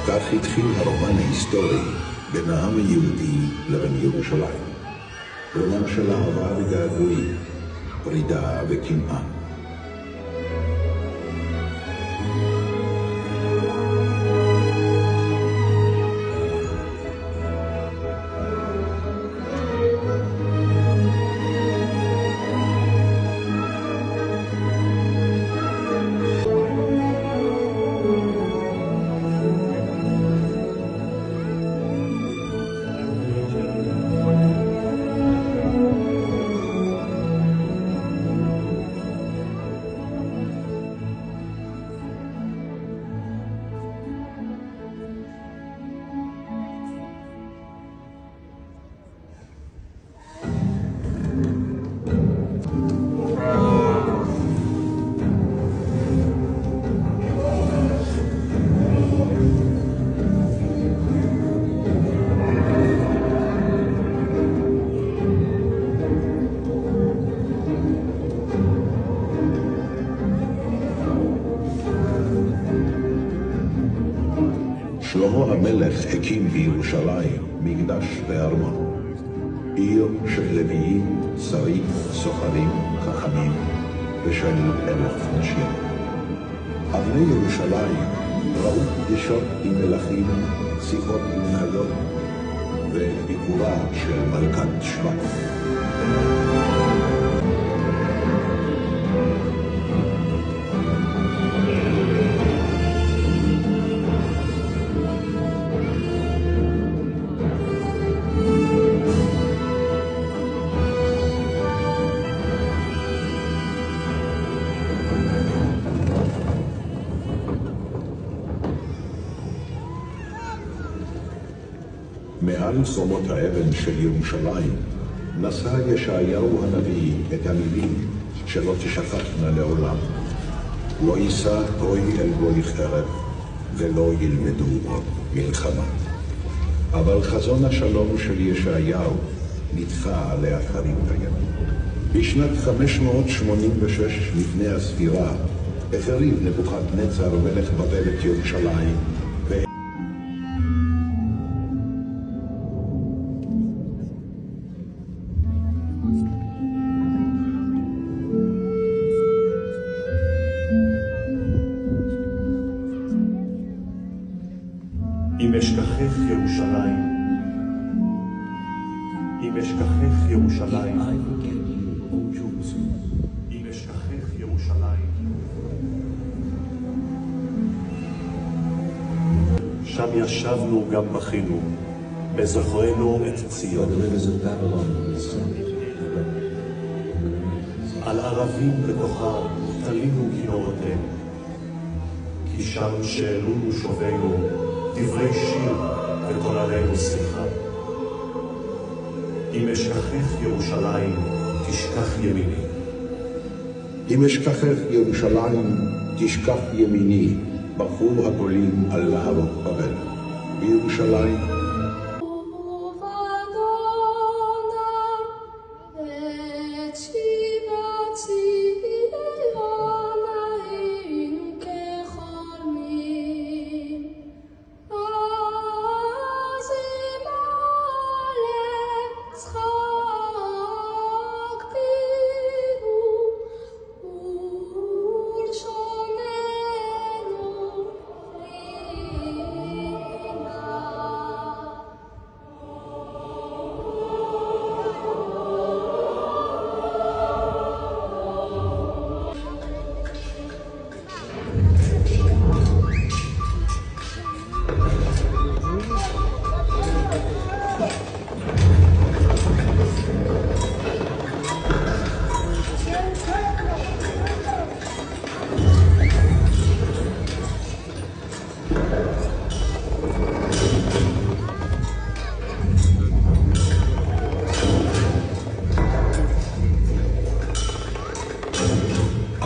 כך התחיל הרומן ההיסטורי בין העם היהודי לבין ירושלים. רומן של אהבה וגעגועים, פרידה וקנאה. שלמה המלך הקים בירושלים מקדש וארמון, עיר של לוויים, שרים, סוחרים, חכמים ושל 1,000 נשים. אבני ירושלים ראו פגישות עם מלכים, שיחות עם חיות וביקורה של מלכת שבא. מעל חומות האבן של ירושלים נשא ישעיהו הנביא את המילים שלא תשכחנה לעולם. לא יישא גוי אל גוי חרב ולא ילמדו עוד מלחמה. אבל חזון השלום של ישעיהו נדחה לאחרית הימים. בשנת 586 לפני הספירה החריב נבוכדנצר מלך בבל את ירושלים אם אשכחך ירושלים, אם אשכחך ירושלים, אם אשכחך ירושלים, שם ישבנו גם בכינו, בזכרנו את ציון. על ערבים בתוכה תלינו כינורותינו, כי שם שאלונו שובנו דברי שיר וכל עלינו שמחה. אם אשכחך ירושלים, תשכח ימיני. אם אשכחך ירושלים, תשכח ימיני, בכו הגולים על להבות בבל. בירושלים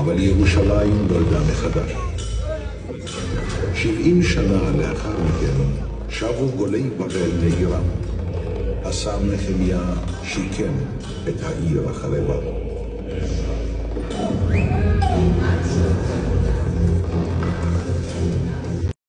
אבל ירושלים נולדה מחדש. 70 שנה לאחר מכן שבו גולי בבל לעירם. עשה נחמיה שיקם את העיר החרבה.